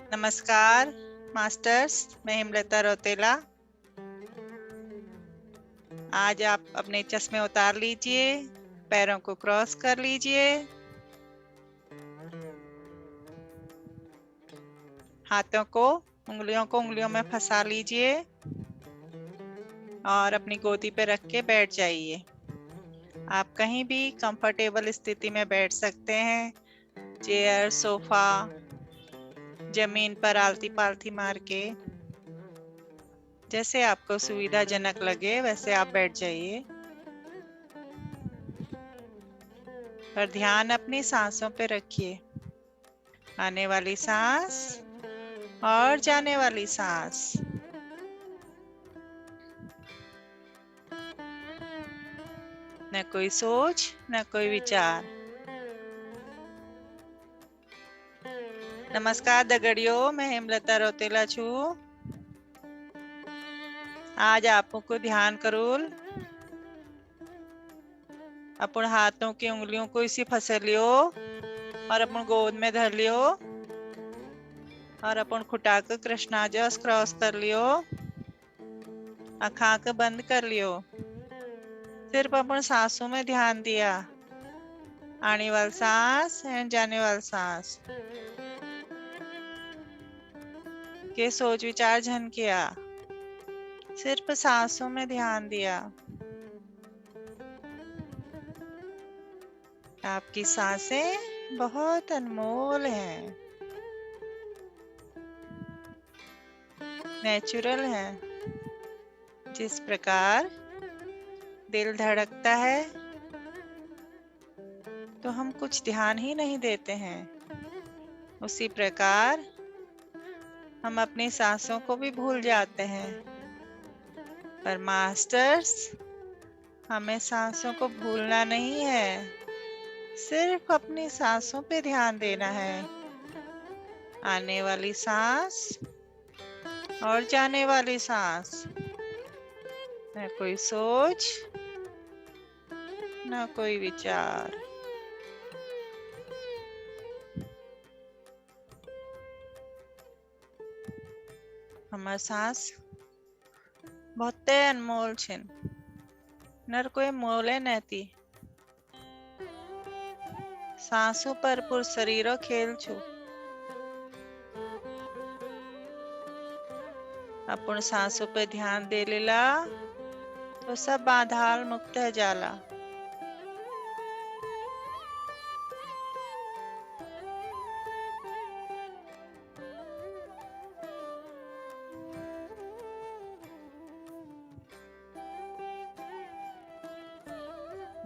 नमस्कार मास्टर्स, मैं हेमलता रौतेला। आज आप अपने चश्मे उतार लीजिए, पैरों को क्रॉस कर लीजिए, हाथों को उंगलियों में फंसा लीजिए और अपनी गोदी पे रख के बैठ जाइए। आप कहीं भी कंफर्टेबल स्थिति में बैठ सकते हैं, चेयर, सोफा, जमीन पर आलती पालती मार के। जैसे आपको सुविधाजनक लगे वैसे आप बैठ जाइए। पर ध्यान अपनी सांसों पे रखिए, आने वाली सांस और जाने वाली सांस। न कोई सोच, न कोई विचार। नमस्कार दगड़ियों, मैं हेमलता रौतेला छू। आज आपको ध्यान करूल अपन हाथों की उंगलियों को इसी फंसे लियो और अपन गोद में धर लियो और अपन खुटा के कृष्णाजस क्रॉस कर लियो, आँख के बंद कर लियो। सिर्फ अपन सांसों में ध्यान दिया, आने वाली सांस एंड जाने वाली सांस के सोच विचार झन किया, सिर्फ सांसों में ध्यान दिया। आपकी सांसें बहुत अनमोल हैं, नेचुरल हैं। जिस प्रकार दिल धड़कता है तो हम कुछ ध्यान ही नहीं देते हैं, उसी प्रकार हम अपनी सांसों को भी भूल जाते हैं। पर मास्टर्स, हमें सांसों को भूलना नहीं है, सिर्फ अपनी सांसों पे ध्यान देना है। आने वाली सांस और जाने वाली सांस। न कोई सोच, न कोई विचार। हमार सांस बहुते अनमोल छिन, नर कोई मोले नहती। सांसों पर पुर शरीरो खेल छु। अपन सांसों पे ध्यान दे लेला तो सब बाधाल मुक्त है जाला।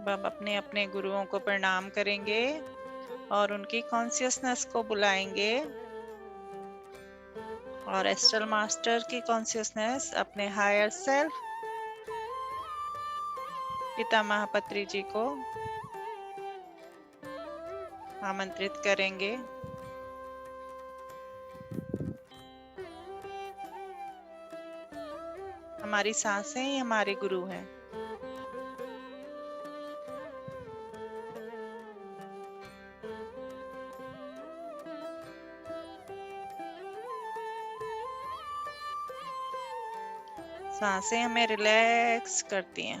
अब अपने अपने गुरुओं को प्रणाम करेंगे और उनकी कॉन्शियसनेस को बुलाएंगे और एस्ट्रल मास्टर की कॉन्शियसनेस अपने हायर सेल्फ पिता महापत्री जी को आमंत्रित करेंगे। हमारी सांसें ही हमारे गुरु हैं। सांसें हमें रिलैक्स करती हैं।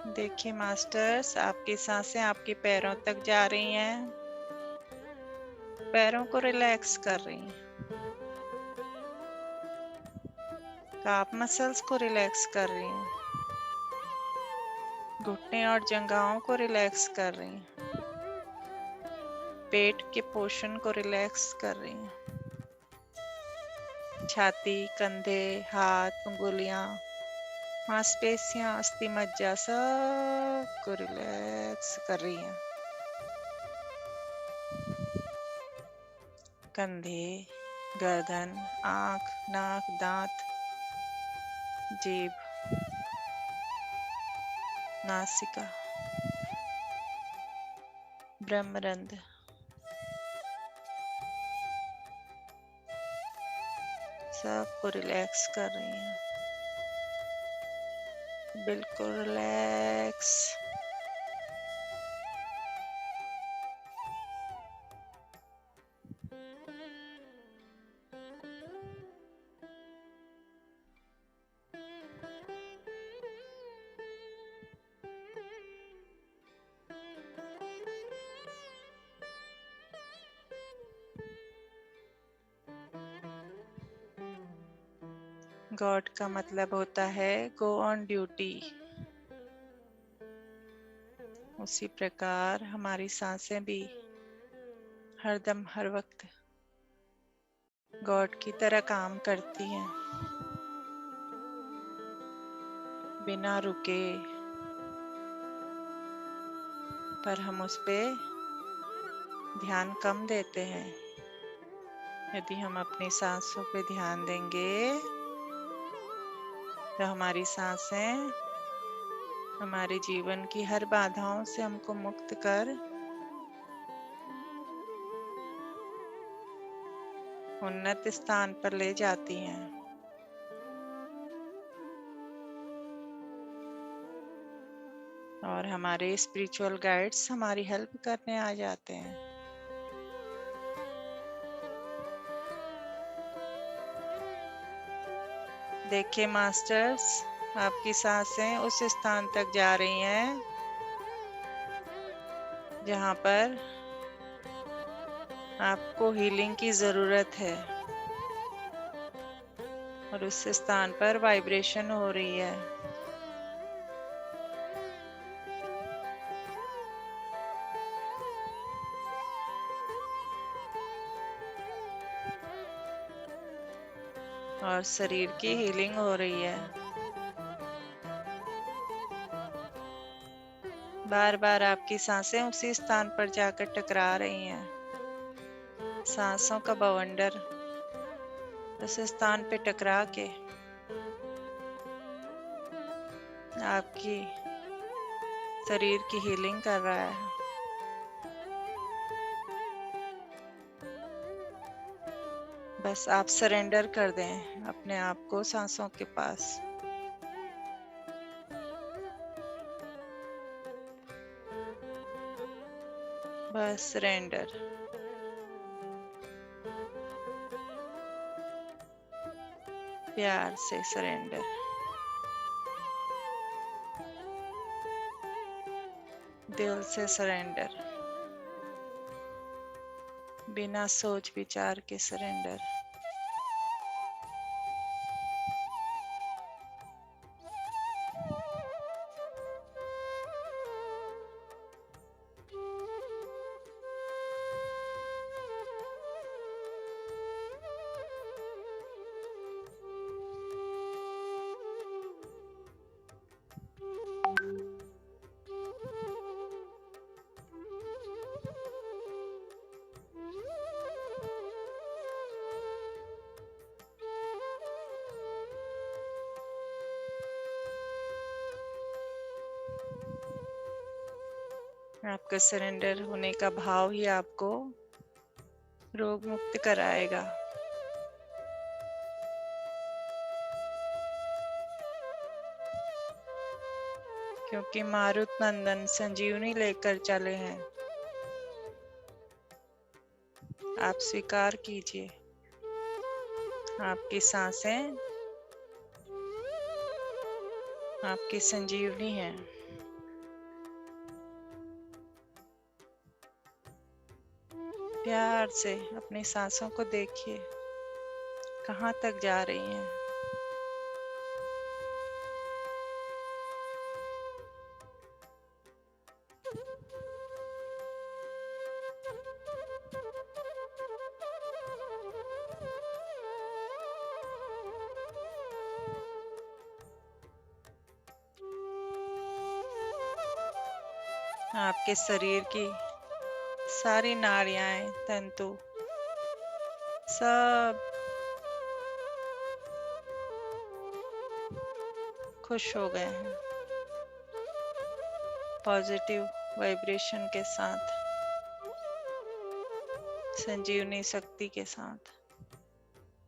देखिए मास्टर्स, आपकी सांसें आपके पैरों तक जा रही हैं, पैरों को रिलैक्स कर रही हैं, काफ मसल्स को रिलैक्स कर रही हैं, घुटने और जंघाओं को रिलैक्स कर रही हैं, पेट के पोर्शन को रिलैक्स कर रही हैं, छाती, कंधे, हाथ, उंगलियां, मांसपेशियां, अस्थि मज्जा सब को रिलैक्स कर रही हैं। कंधे, गर्दन, आंख, नाक, दांत, जीभ, नासिका, ब्रह्मरंध्र, सबको रिलैक्स कर रही हैं। बिल्कुल रिलैक्स। गॉड का मतलब होता है गो ऑन ड्यूटी। उसी प्रकार हमारी सांसें भी हरदम हर वक्त गॉड की तरह काम करती हैं, बिना रुके। पर हम उस पे ध्यान कम देते हैं। यदि हम अपनी सांसों पे ध्यान देंगे तो हमारी सांसें हमारे जीवन की हर बाधाओं से हमको मुक्त कर उन्नत स्थान पर ले जाती हैं। और हमारे स्पिरिचुअल गाइड्स हमारी हेल्प करने आ जाते हैं। देखिए मास्टर्स, आपकी सांसें उस स्थान तक जा रही हैं जहां पर आपको हीलिंग की जरूरत है, और उस स्थान पर वाइब्रेशन हो रही है। और शरीर की हीलिंग हो रही है। बार बार आपकी सांसें उसी स्थान पर जाकर टकरा रही हैं। सांसों का बवंडर उस स्थान पे टकरा के आपकी शरीर की हीलिंग कर रहा है। बस आप सरेंडर कर दें अपने आप को सांसों के पास। बस सरेंडर। प्यार से सरेंडर। दिल से सरेंडर। बिना सोच विचार के सरेंडर। आपका सरेंडर होने का भाव ही आपको रोग मुक्त कराएगा। क्योंकि मारुत नंदन संजीवनी लेकर चले हैं। आप स्वीकार कीजिए, आपकी सांसें आपकी संजीवनी है। प्यार से अपनी सांसों को देखिए, कहाँ तक जा रही हैं। आपके शरीर की सारी नाड़ियां, तंतु सब खुश हो गए हैं पॉजिटिव वाइब्रेशन के साथ, संजीवनी शक्ति के साथ,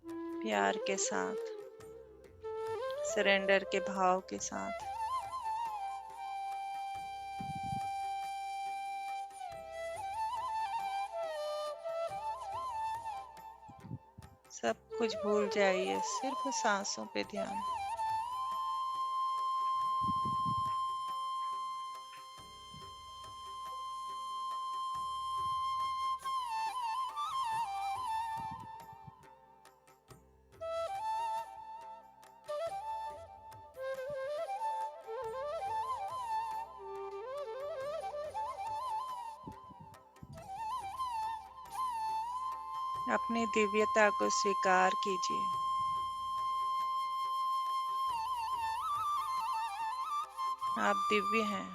प्यार के साथ, सरेंडर के भाव के साथ। सब कुछ भूल जाइए, सिर्फ सांसों पे ध्यान। अपनी दिव्यता को स्वीकार कीजिए। आप दिव्य हैं।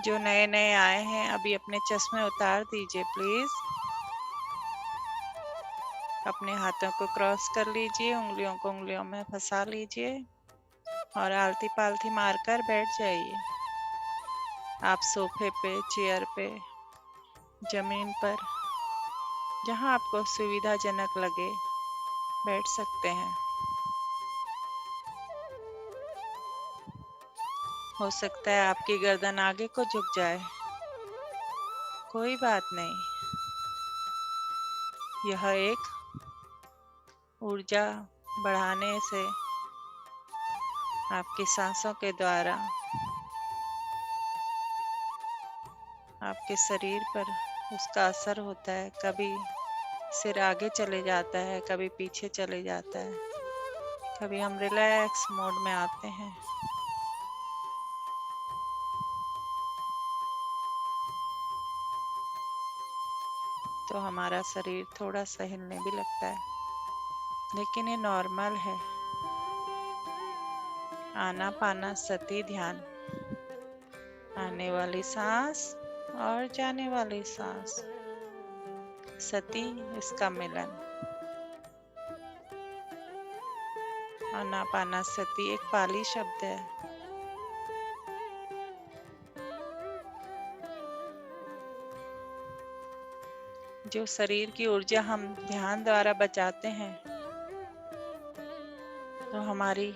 जो नए नए आए हैं अभी अपने चश्मे उतार दीजिए प्लीज। अपने हाथों को क्रॉस कर लीजिए, उंगलियों को उंगलियों में फंसा लीजिए और आलती पालती मारकर बैठ जाइए। आप सोफे पे, चेयर पे, जमीन पर, जहां आपको सुविधाजनक लगे बैठ सकते हैं। हो सकता है आपकी गर्दन आगे को झुक जाए, कोई बात नहीं। यह एक ऊर्जा बढ़ाने से आपकी सांसों के द्वारा आपके शरीर पर उसका असर होता है। कभी सिर आगे चले जाता है, कभी पीछे चले जाता है, कभी हम रिलैक्स मोड में आते हैं। तो हमारा शरीर थोड़ा सा हिलने भी लगता है, लेकिन ये नॉर्मल है। आनापानसति ध्यान, आने वाली सांस और जाने वाली सांस, सति इसका मिलन। आनापानसति एक पाली शब्द है। जो शरीर की ऊर्जा हम ध्यान द्वारा बचाते हैं, तो हमारी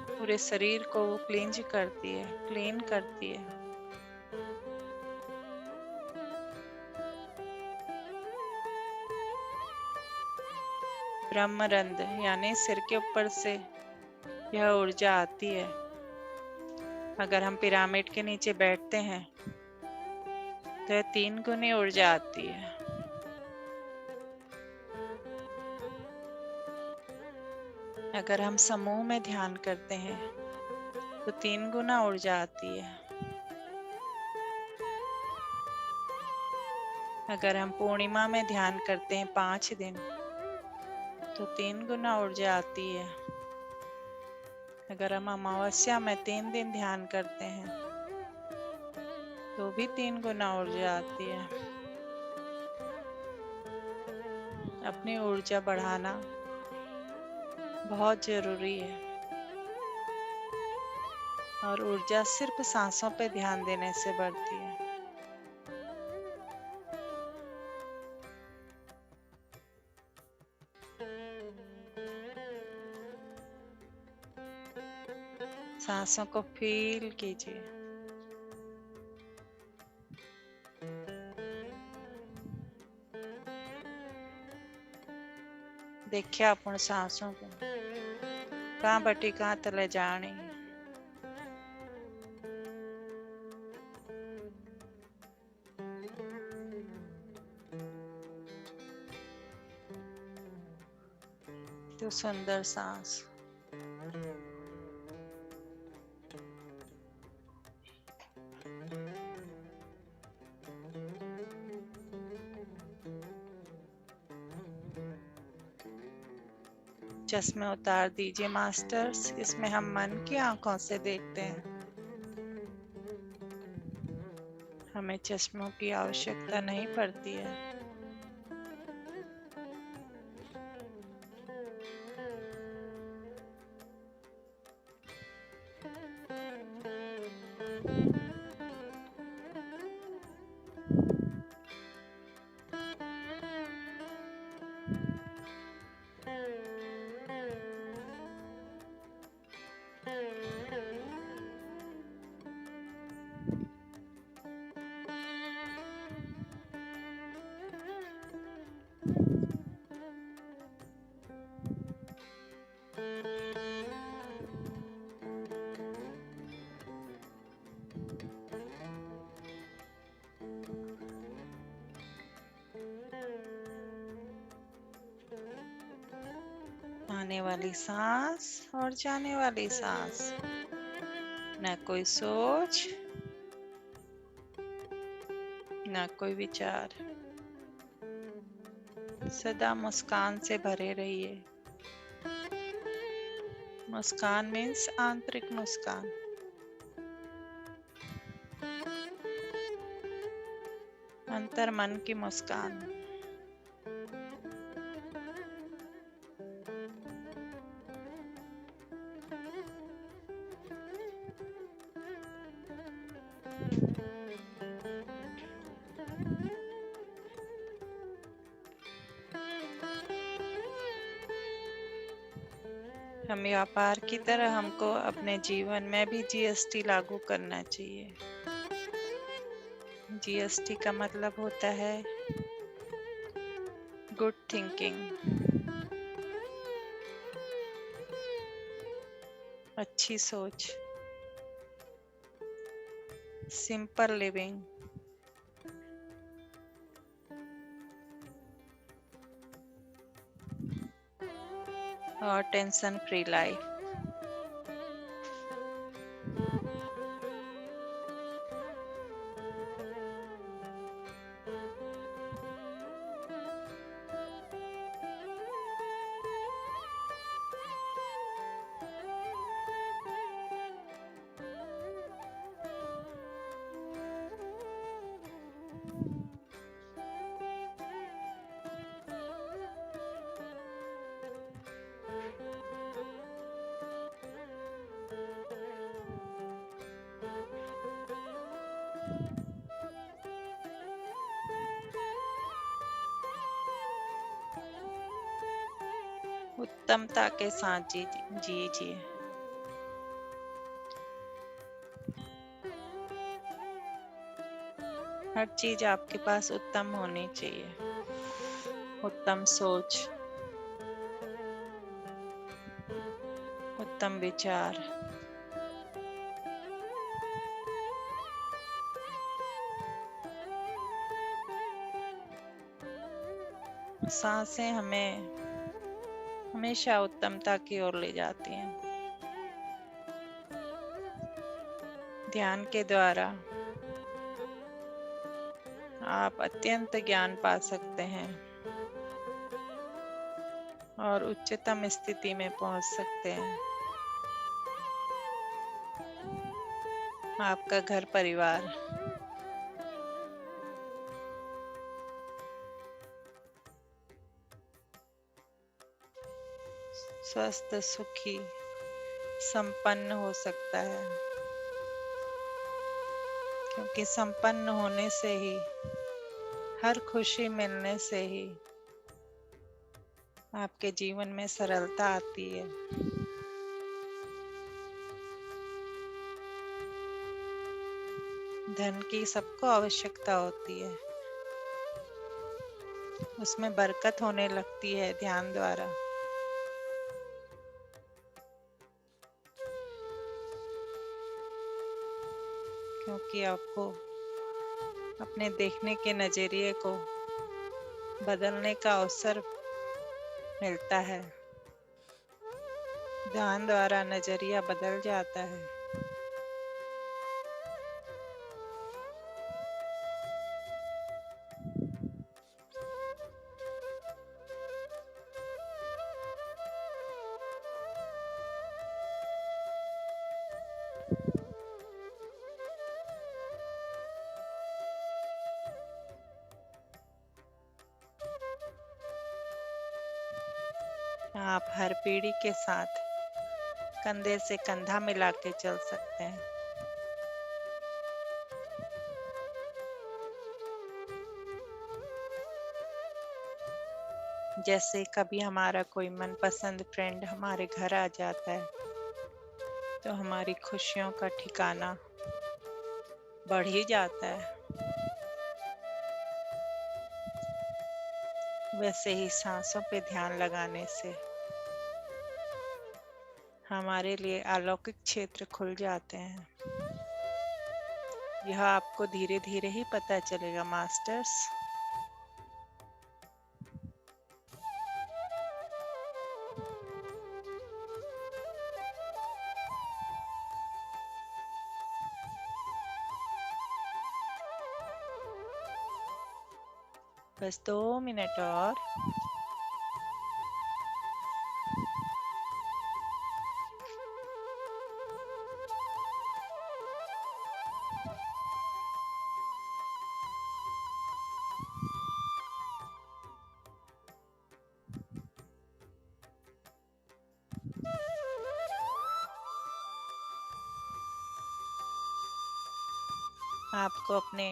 पूरे शरीर को वो क्लींज करती है, क्लीन करती है। ब्रह्मरंध्र यानी सिर के ऊपर से यह ऊर्जा आती है। अगर हम पिरामिड के नीचे बैठते हैं तो यह 3 गुनी ऊर्जा आती है। अगर हम समूह में ध्यान करते हैं तो 3 गुना ऊर्जा आती है। अगर हम पूर्णिमा में ध्यान करते हैं 5 दिन तो 3 गुना ऊर्जा आती है। अगर हम अमावस्या में 3 दिन ध्यान करते हैं तो भी 3 गुना ऊर्जा आती है। अपनी ऊर्जा बढ़ाना बहुत जरूरी है, और ऊर्जा सिर्फ सांसों पे ध्यान देने से बढ़ती है। सांसों को फील कीजिए। देखिए आप उन सांसों को, कहाँ बटी कहाँ तले जानी। तो सुंदर सांस। चश्मे उतार दीजिए मास्टर्स। इसमें हम मन की आंखों से देखते हैं, हमें चश्मों की आवश्यकता नहीं पड़ती है। आने वाली सांस और जाने वाली सांस, न कोई सोच, न कोई विचार। सदा मुस्कान से भरे रहिए। मुस्कान मीन्स आंतरिक मुस्कान। अंतर मन की मुस्कान। हम व्यापार की तरह हमको अपने जीवन में भी जीएसटी लागू करना चाहिए। जीएसटी का मतलब होता है गुड थिंकिंग, अच्छी सोच, सिंपल लिविंग, और टेंशन फ्री लाइफ। उत्तमता के साथ जीजिए। हर चीज आपके पास उत्तम होनी चाहिए। उत्तम सोच, उत्तम विचार, सांसें हमें हमेशा उत्तमता की ओर ले जाती हैं। ध्यान के द्वारा आप अत्यंत ज्ञान पा सकते हैं और उच्चतम स्थिति में पहुंच सकते हैं। आपका घर परिवार स्वस्थ, सुखी, संपन्न हो सकता है, क्योंकि संपन्न होने से ही, हर खुशी मिलने से ही आपके जीवन में सरलता आती है। धन की सबको आवश्यकता होती है, उसमें बरकत होने लगती है ध्यान द्वारा। क्योंकि आपको अपने देखने के नजरिए को बदलने का अवसर मिलता है। ध्यान द्वारा नजरिया बदल जाता है। आप हर पीढ़ी के साथ कंधे से कंधा मिला के चल सकते हैं। जैसे कभी हमारा कोई मनपसंद फ्रेंड हमारे घर आ जाता है तो हमारी खुशियों का ठिकाना बढ़ ही जाता है। वैसे ही सांसों पे ध्यान लगाने से हमारे लिए अलौकिक क्षेत्र खुल जाते हैं। यह आपको धीरे धीरे ही पता चलेगा मास्टर्स। बस 2 मिनट और। आपको अपने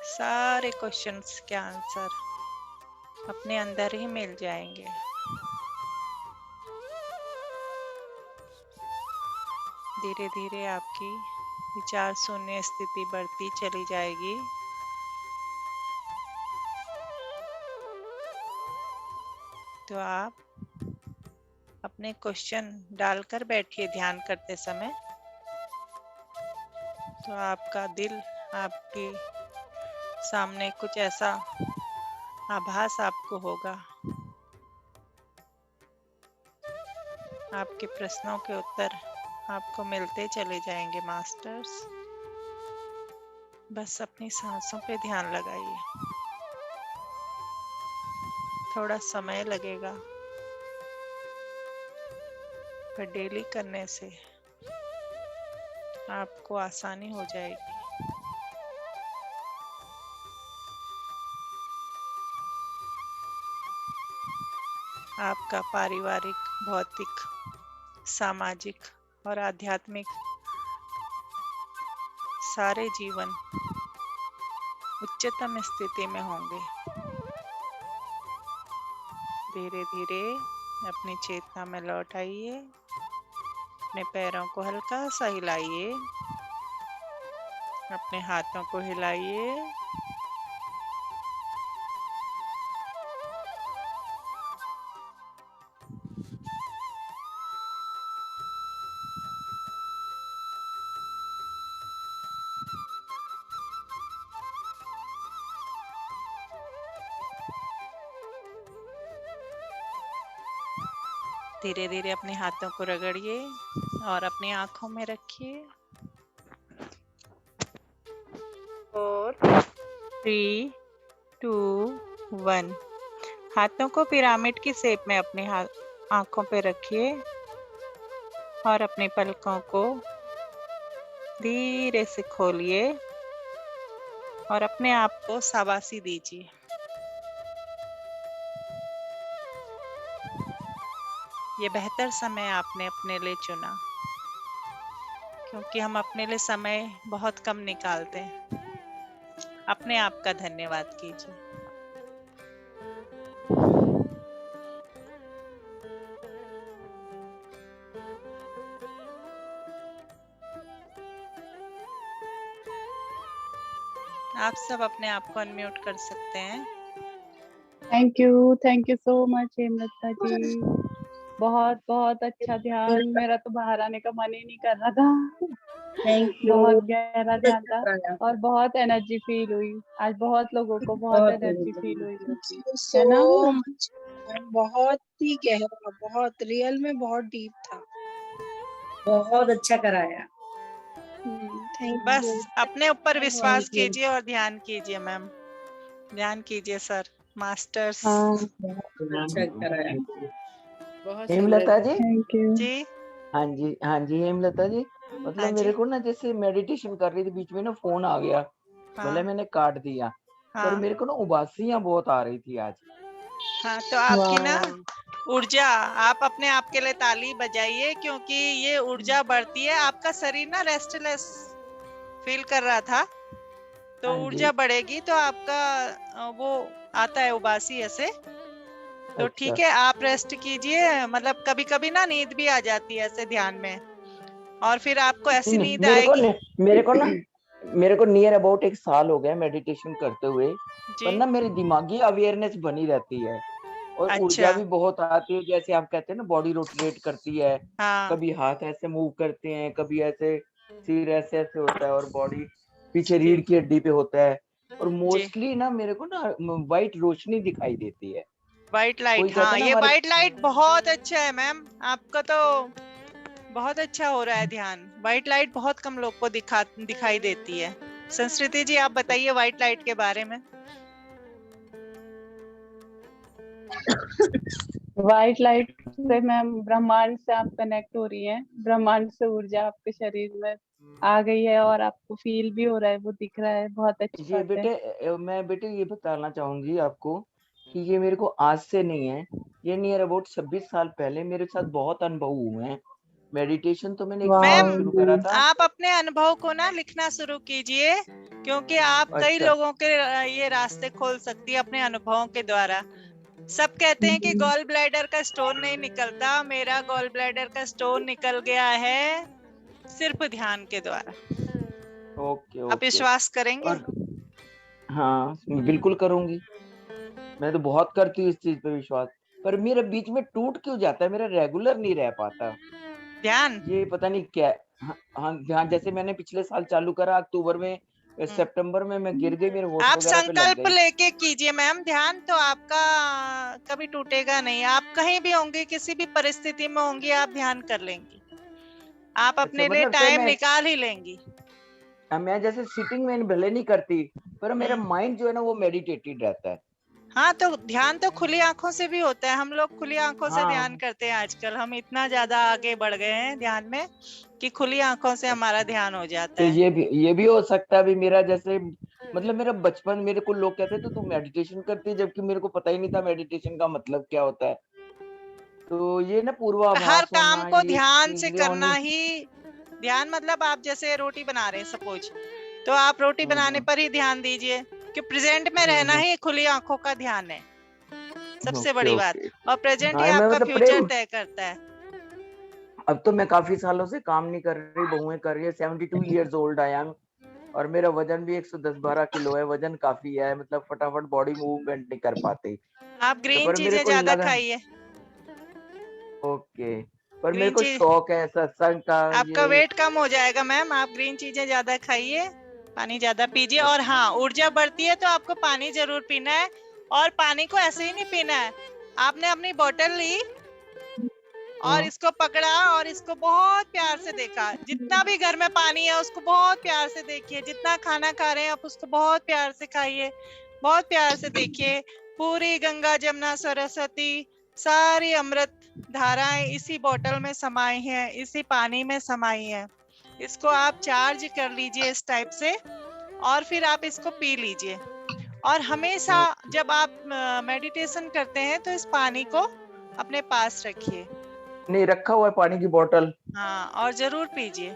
सारे क्वेश्चंस के आंसर अपने अंदर ही मिल जाएंगे। धीरे धीरे आपकी विचार शून्य स्थिति बढ़ती चली जाएगी। तो आप अपने क्वेश्चन डालकर बैठिए ध्यान करते समय। तो आपका दिल आपके सामने कुछ ऐसा आभास आपको होगा। आपके प्रश्नों के उत्तर आपको मिलते चले जाएंगे मास्टर्स। बस अपनी सांसों पे ध्यान लगाइए। थोड़ा समय लगेगा, पर डेली करने से आपको आसानी हो जाएगी। आपका पारिवारिक, भौतिक, सामाजिक और आध्यात्मिक सारे जीवन उच्चतम स्थिति में होंगे। धीरे धीरे अपनी चेतना में लौट आइए। अपने पैरों को हल्का सा हिलाइए, अपने हाथों को हिलाइए। धीरे धीरे अपने हाथों को रगड़िए और अपनी आंखों में रखिए। 4 3 2 1। हाथों को पिरामिड की शेप में अपने आंखों पे रखिए और अपने पलकों को धीरे से खोलिए और अपने आप को शाबाशी दीजिए। ये बेहतर समय आपने अपने लिए चुना, क्योंकि हम अपने लिए समय बहुत कम निकालते हैं। अपने आप का धन्यवाद कीजिए। आप सब अपने आप को अनम्यूट कर सकते हैं। Thank you so much Hemlata ji. बहुत बहुत अच्छा ध्यान। मेरा तो बाहर आने का मन ही नहीं कर रहा था। Thank you. बहुत गहरा ध्यान था और बहुत एनर्जी फील हुई। आज बहुत लोगों को बहुत एनर्जी फील हुई होगी, है ना? बहुत ही गहरा, बहुत रियल में बहुत डीप था। बहुत अच्छा कराया। बस अपने ऊपर विश्वास कीजिए और ध्यान कीजिए मैम। ध्यान कीजिए सर, मास्टर्स। अच्छा कराया। हेमलता जी। थैंक यू जी। हाँ जी हेमलता जी। मतलब हाँ मेरे जी। को ना जैसे मेडिटेशन कर रही थी, बीच में ना फोन आ गया। भले मैंने काट दिया, पर मेरे को ना उबासियां बहुत आ रही थी आज। हाँ, तो आपकी ना ऊर्जा, आप अपने आप के लिए ताली बजाइए, क्योंकि ये ऊर्जा बढ़ती है। आपका शरीर ना रेस्टलेस फील कर रहा था, तो ऊर्जा बढ़ेगी तो आपका वो आता है उबासी ऐसे। तो ठीक है, आप रेस्ट कीजिए। मतलब कभी कभी ना नींद भी आ जाती है ऐसे ध्यान में, और फिर आपको ऐसी नींद आएगी। मेरे को नियर अबाउट 1 साल हो गया मेडिटेशन करते हुए, पर ना मेरी दिमागी अवेयरनेस बनी रहती है और ऊर्जा भी बहुत आती है। जैसे आप कहते हैं ना, बॉडी रोटेट करती है। हाँ। कभी हाथ ऐसे मूव करते हैं, कभी ऐसे, सिर ऐसे ऐसे होता है और बॉडी पीछे रीढ़ की हड्डी पे होता है। और मोस्टली ना मेरे को ना व्हाइट रोशनी दिखाई देती है। व्हाइट लाइट, हाँ, ये व्हाइट लाइट बहुत अच्छा है मैम। आपका तो बहुत अच्छा हो रहा है ध्यान। व्हाइट लाइट बहुत कम लोग को दिखाई देती है। संस्कृति जी, आप बताइए व्हाइट लाइट के बारे में। व्हाइट लाइट से मैम ब्रह्मांड से आप कनेक्ट हो रही हैं, ब्रह्मांड से ऊर्जा आपके शरीर में आ गई है और आपको फील भी हो रहा है, वो दिख रहा है, बहुत अच्छी ये बात है। बेटे मैं बेटे ये बताना चाहूंगी आपको कि ये मेरे को आज से नहीं है, ये नियर अबाउट 26 साल पहले मेरे साथ बहुत अनुभव हुए हैं। मेडिटेशन तो मैंने 1 साल मैम, में शुरू करा था। आप अपने अनुभव को ना लिखना शुरू कीजिए, क्योंकि आप कई अच्छा। लोगों के ये रास्ते खोल सकती है अपने अनुभवों के द्वारा। सब कहते हैं कि गॉल ब्लैडर का स्टोन नहीं निकलता, मेरा गॉल ब्लैडर का स्टोन निकल गया है सिर्फ ध्यान के द्वारा। ओके आप ओके। विश्वास करेंगे? और हाँ बिल्कुल करूंगी, मैं तो बहुत करती हूँ इस चीज पे विश्वास, पर मेरा बीच में टूट क्यों जाता है, मेरा रेगुलर नहीं रह पाता ध्यान। ये पता नहीं क्या। हाँ ध्यान, जैसे मैंने पिछले साल चालू करा अक्टूबर में, सितंबर में मैं गिर गई, मेरे होश आप वगैरह पे लग संकल्प गई। लेके कीजिए मैम ध्यान, तो आपका कभी टूटेगा नहीं। आप कहीं भी होंगे, किसी भी परिस्थिति में होंगी, आप ध्यान कर लेंगी, आप अच्छा अपने लिए मतलब सर टाइम निकाल ही लेंगी। मैं जैसे सिटिंग में भले नहीं करती, पर मेरा माइंड जो है ना वो मेडिटेटेड रहता है। हाँ, तो ध्यान तो खुली आंखों से भी होता है। हम लोग खुली आंखों से ध्यान हाँ करते हैं आजकल। हम इतना ज्यादा आगे बढ़ गए हैं ध्यान में कि खुली आंखों से हमारा ध्यान हो जाता तो है। ये भी हो सकता है अभी मेरा जैसे, मतलब मेरा बचपन, मेरे को लोग कहते थे तू मेडिटेशन करती है, जबकि मेरे को पता ही नहीं था मेडिटेशन का मतलब क्या होता है। तो ये ना हर पूर्वाभास काम होना, को ये ध्यान से चीजें करना होनी। ही ध्यान, मतलब आप जैसे रोटी बना रहे हैं सपोज, तो आप रोटी बनाने हम्म। पर ही ध्यान दीजिए कि प्रेजेंट में रहना हम्म। ही खुली आंखों का ध्यान है, सबसे ओके बड़ी बात। ओके। और प्रेजेंट ही हाँ मैं आपका मतलब फ्यूचर तय करता है। अब तो मैं काफी सालों से काम नहीं कर रही, बहुएं कर रही है, 72 ईयर्स ओल्ड आई एम, और मेरा वजन भी 110-12 किलो है, वजन काफी है, मतलब फटाफट बॉडी मूवमेंट नहीं कर पाती। आप तो ग्रीन पर मेरे चीजें को ज्यादा लगा खाइए। ओके, पर मेरे ग्रीन को चीज, शौक है सत्संग का आपका ये। वेट कम हो जाएगा मैम। आप ग्रीन चीजें ज्यादा खाइए, पानी ज्यादा पीजिए, और अच्छा। हाँ, ऊर्जा बढ़ती है तो आपको पानी जरूर पीना है। और पानी को ऐसे ही नहीं पीना है। आपने अपनी बोतल ली और इसको पकड़ा और इसको बहुत प्यार से देखा। जितना भी घर में पानी है उसको बहुत प्यार से देखिए। जितना खाना खा रहे हैं आप उसको बहुत प्यार से खाइए, बहुत प्यार से देखिए। पूरी गंगा जमुना सरस्वती सारी अमृत धाराएं इसी बोतल में समाई हैं, इसी पानी में समाई हैं। इसको आप चार्ज कर लीजिए इस टाइप से, और फिर आप इसको पी लीजिए। और हमेशा जब आप मेडिटेशन करते हैं तो इस पानी को अपने पास रखिए। नहीं रखा हुआ है पानी की बोतल। हाँ, और जरूर पीजिए।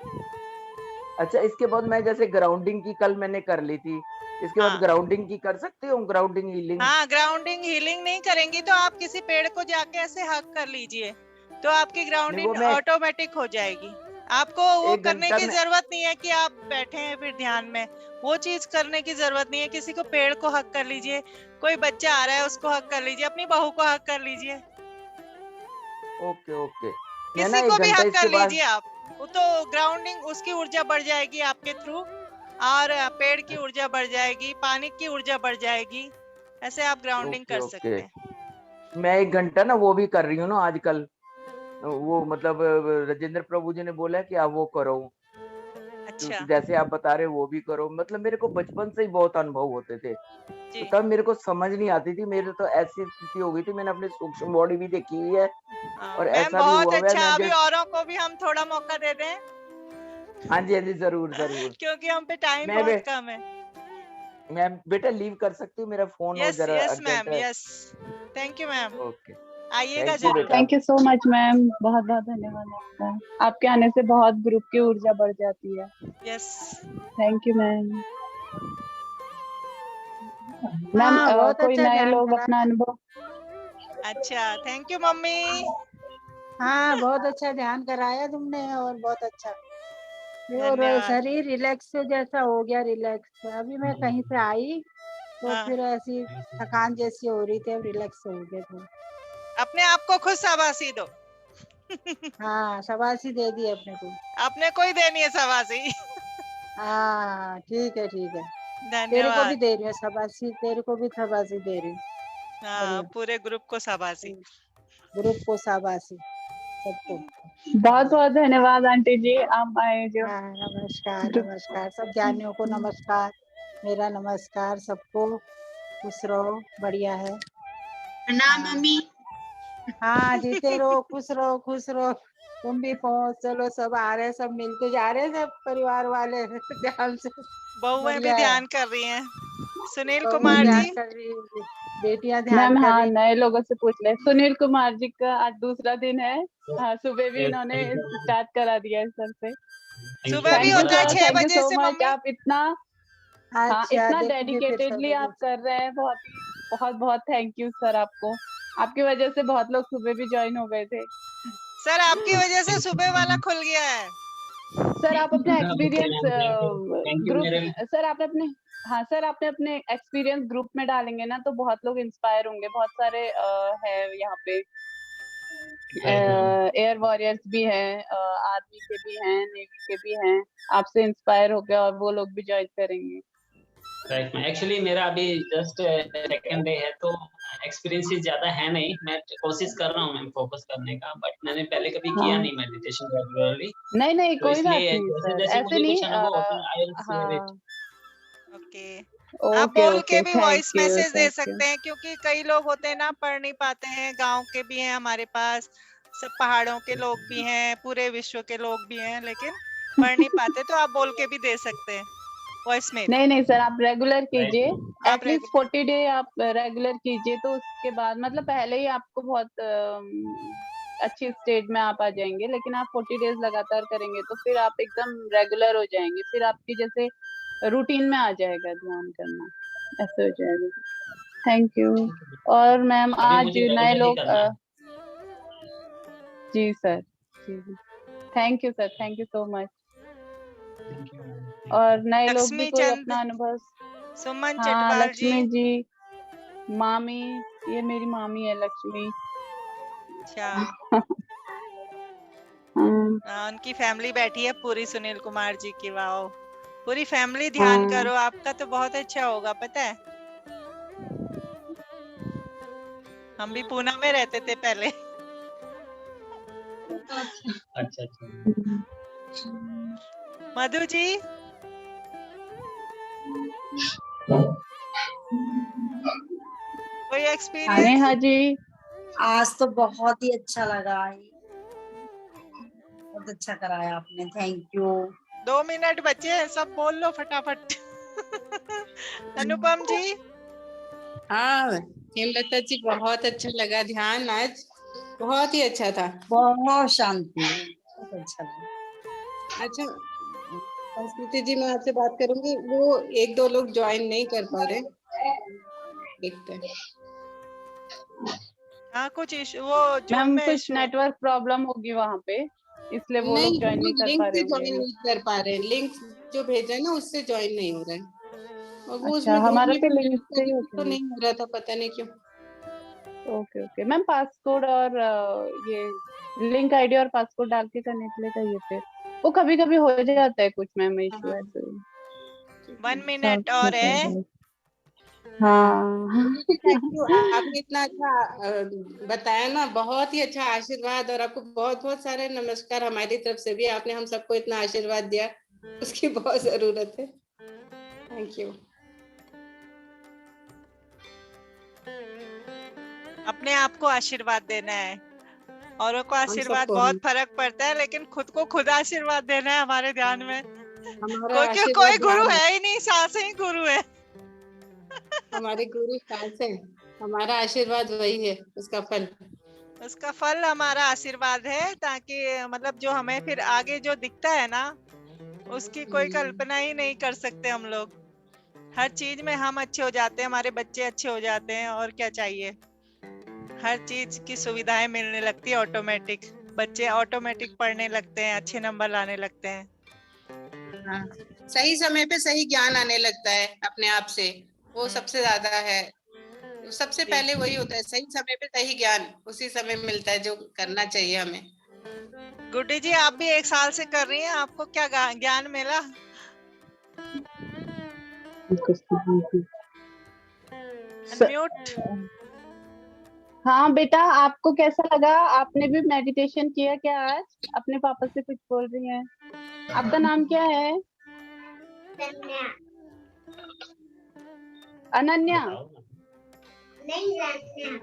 अच्छा इसके बाद मैं जैसे ग्राउंडिंग की कल मैंने कर ली थी, इसके बाद हाँ ग्राउंडिंग की कर सकती हूँ, ग्राउंडिंग हीलिंग। हाँ, ग्राउंडिंग हीलिंग नहीं करेंगी तो आप किसी पेड़ को जाके ऐसे हक कर लीजिए, तो आपकी नहीं वो ग्राउंडिंग मैं ऑटोमेटिक हो जाएगी। आपको वो 1 करने घंटा की में। जरूरत नहीं है कि आप बैठे हैं फिर ध्यान में। वो चीज करने की जरूरत नहीं है। किसी को पेड़ को हक कर लीजिए, कोई बच्चा आ रहा है उसको हक कर लीजिए, अपनी बहू को हक कर लीजिए, ओके ओके। मैं ना किसी 1 को भी घंटा हक कर इसके बाद। लीजिए आप। वो तो ग्राउंडिंग, उसकी ऊर्जा बढ़ जाएगी आपके थ्रू, और पेड़ की ऊर्जा बढ़ जाएगी, पानी की ऊर्जा बढ़ जाएगी। ऐसे आप ग्राउंडिंग ओके कर ओके। सकते हैं। मैं 1 घंटा ना वो भी कर रही हूँ ना आजकल, वो मतलब राजेंद्र प्रभु जी ने बोला है कि आप वो करो, अच्छा जैसे आप बता रहे हो वो भी करो। मतलब मेरे को बचपन से ही बहुत अनुभव होते थे, तो जी। तब मेरे को समझ नहीं आती थी, मेरे तो ऐसी स्थिति हो गई थी, मैंने अपनी सूक्ष्म बॉडी भी देखी हुई है, और मैम ऐसा भी बहुत हुआ हुआ है अच्छा। मैं अभी जस्ट। औरों को भी हम थोड़ा मौका दे दें हाँ जी हाँ जी, जरूर जरूर। क्योंकि हम पे टाइम मैं बहुत कम है। मैं बेटा लीव कर सकती हूँ, मेरा फोन वो यस जरा यस अर्जेंट मैम, है। Yes. Thank you ma'am, okay. आइएगा थैंक यू जरूर। बेटा। Thank you so much ma'am, बहुत बहुत धन्यवाद आपका। आपके आने से बहुत ग्रुप की ऊर्जा बढ़ जाती है। Yes thank you ma'am. Ma'am हाँ, बहुत कोई अच्छा नए ध्यान लोग अपना कराया। अनुभव। अच्छा, थैंक यू मम्मी। हाँ, बहुत अच्छा ध्यान कराया तुमने, और बहुत अच्छा। वो धन्यवाद। शरीर रिलैक्स जैसा हो गया, रिलैक्स। अभी मैं कहीं से आई तो हाँ, फिर ऐसी थकान जैसी हो रही थी, अब रिलैक्स हो गया था। अपने आप को खुद शाबाशी दो। हाँ, शाबाशी दे दी अपने को। अपने को ही देनी है शाबाशी। हाँ ठीक है ठीक है। तेरे को भी धन्यवाद। दे रही हूँ शाबाशी, तेरे को भी शाबाशी दे रही हूँ। हाँ, बढ़िया। पूरे ग्रुप को शाबाशी। ग्रुप को शाबाशी, सबको। बहुत बहुत धन्यवाद आंटी जी, आप आए जो हाँ, नमस्कार ग्रुप। नमस्कार, सब ज्ञानियों को नमस्कार। मेरा नमस्कार सबको। खुश रहो, बढ़िया है। प्रणाम मम्मी। हाँ जीते रहो, खुश रहो, खुश रहो। तुम भी पहुंच, चलो सब आ रहे हैं, सब मिलके जा रहे हैं, सब परिवार वाले ध्यान से। बहुएं भी बढ़िया है। ध्यान कर रही हैं। सुनील बहुएं कुमार ध्यान जी। कर रही है, बेटियां ध्यान मैम कर हाँ, रही। नए लोगों से पूछ ले। सुनील कुमार जी का आज दूसरा दिन है। हाँ, सुबह भी इन्होंने स्टार्ट करा दिया है सर से। सुबह भी थैंक यू होता है सर, 6 थैंक यू बजे सो से मच। मम्मी। आप इतना, हाँ, अच्छा इतना देखूंगी फिर डेडिकेटेडली आप कर रहे हैं। बहुत बहुत थैंक यू सर आपको। आपकी वजह से बहुत लोग सुबह भी ज्वाइन हो गए थे। सर आपकी वजह से सुबह वाला खुल गया है। सर आप अपने एक्सपीरियंस ग्रुप, मेरे सर आपने अपने, हाँ सर आपने अपने एक्सपीरियंस ग्रुप में डालेंगे ना तो बहुत लोग इंस्पायर होंगे। बहुत सारे है यहाँ पे, एयर वॉरियर्स भी हैं, आर्मी के भी हैं, नेवी के भी हैं। आपसे इंस्पायर होकर और वो लोग भी ज्वाइन करेंगे। राइट में एक्चुअली मेरा अभी जस्ट सेकंड डे है, तो एक्सपीरियंस ज्यादा है नहीं। मैं कोशिश कर रहा हूँ मैम फोकस करने का, बट मैंने पहले कभी किया हाँ, नहीं मेडिटेशन रेगुलरली, नहीं नहीं, तो कोई बात इसलिए नहीं जैसे सर, जैसे ऐसे मुझे नहीं। कुछ अनुभव होता है आई विल शेयर इट। हाँ, ओके। आप ओके बोल के ओके, भी thank voice you message they thank you. सकते हैं, क्योंकि कई लोग होते हैं ना पढ़ नहीं पाते हैं। गांव के भी हैं हमारे पास, सब पहाड़ों के लोग भी हैं, पूरे विश्व के लोग भी हैं, लेकिन पढ़ नहीं पाते, तो आप बोल के भी दे सकते हैं वॉइस मेल। नहीं नहीं सर, आप रेगुलर कीजिए। आप एटलीस्ट 40 डे आप रेगुलर कीजिए, तो उसके बाद मतलब पहले ही आपको बहुत अच्छी स्टेज में आप आ जाएंगे। लेकिन आप 40 डेज लगातार करेंगे तो फिर आप एकदम रेगुलर हो जाएंगे। फिर आपकी जैसे रूटीन में आ जाएगा ध्यान करना, ऐसे हो जाएगा। Thank you. और मैम अभी आज मुझे नए रेगुलरली लोग करना है। जी सर, जी जी, thank you sir, thank you so much. Thank you. और नए लोग भी लक्ष्मी कोई चंद, अपना अनुभव। सुमन हाँ, चटवाल जी। लक्ष्मी जी, मामी, ये मेरी मामी है लक्ष्मी। अच्छा। हाँ, उनकी फैमिली बैठी है पूरी, सुनील कुमार जी की। वाओ, पूरी फैमिली ध्यान हाँ, करो, आपका तो बहुत अच्छा होगा। पता है हम भी पूना में रहते थे पहले। अच्छा अच्छा। मधु जी। कोई एक्सपीरियंस? नेहा जी। आज तो बहुत ही अच्छा लगा, बहुत अच्छा कराया आपने, थैंक यू। 2 मिनट बचे हैं, सब बोल लो फटाफट। अनुपम जी। हाँ हेमलता जी, बहुत अच्छा लगा ध्यान आज, बहुत ही अच्छा था। बहुत शांति, बहुत अच्छा लगा। अच्छा संस्कृति जी, मैं आपसे बात करूंगी। वो 1-2 लोग ज्वाइन नहीं कर पा रहे, देखते हैं। हाँ, कुछ इशू, वो जूम मैम में कुछ इशू। नेटवर्क प्रॉब्लम होगी वहाँ पे, इसलिए वो नहीं, लोग ज्वाइन वो नहीं कर लिंक पा रहे से होंगे ज्वाइन अभी। नहीं कर पा रहे, लिंक जो भेजा है ना उससे ज्वाइन नहीं हो रहे हैं। और वो अच्छा, उसमें ग्रुप हमारा में तो भी लिंक मैसेज से कर ही रही थी होता तो है। नहीं हो रहा था, पता नहीं क्यों। ओके ओके मैम, पासकोड और ये लिंक आईडी और पासकोड डाल के करने के लिए कहिए। फिर वो कभी कभी हो जाता है कुछ मैम इशू हाँ ऐसे। 1 मिनट सब हो और है। जाएगा। हाँ। थैंक यू, आपने इतना अच्छा बताया ना, बहुत ही अच्छा आशीर्वाद, और आपको बहुत बहुत सारे नमस्कार हमारी तरफ से भी। आपने हम सबको इतना आशीर्वाद दिया, उसकी बहुत जरूरत है। Thank you. अपने आप को आशीर्वाद देना है, औरों को हम आशीर्वाद सबको, बहुत फर्क पड़ता है, लेकिन खुद को खुद आशीर्वाद देना है हमारे ध्यान में। हमारा कोई आशीर्वाद गुरु ध्यान है। है ही नहीं, सांसें ही गुरु है। हमारे गुरु सांस है, हमारा आशीर्वाद वही है, उसका फल। उसका फल हमारा आशीर्वाद है, ताकि मतलब जो हमें फिर आगे जो दिखता है ना, उसकी कोई कल्पना ही नहीं कर सकते हम लोग। हर चीज में हम अच्छे हो जाते हैं, हमारे बच्चे अच्छे हो जाते हैं, और क्या चाहिए। हर चीज की सुविधाएं मिलने लगती है ऑटोमेटिक। बच्चे ऑटोमेटिक पढ़ने लगते हैं, अच्छे नंबर लाने लगते हैं। हाँ, सही समय पे सही ज्ञान आने लगता है अपने आप से, वो सबसे ज्यादा है। सबसे जी। पहले वही होता है, सही समय पे सही ज्ञान उसी समय मिलता है जो करना चाहिए हमें। गुड्डी जी, आप भी 1 साल से कर रही हैं, आपको क्या ज्ञान मिला? अनम्यूट। हाँ बेटा, आपको कैसा लगा? आपने भी मेडिटेशन किया क्या आज? अपने पापा से कुछ बोल रही हैं। आपका नाम क्या है? अनन्या। बताओ ना। नहीं जानते हैं।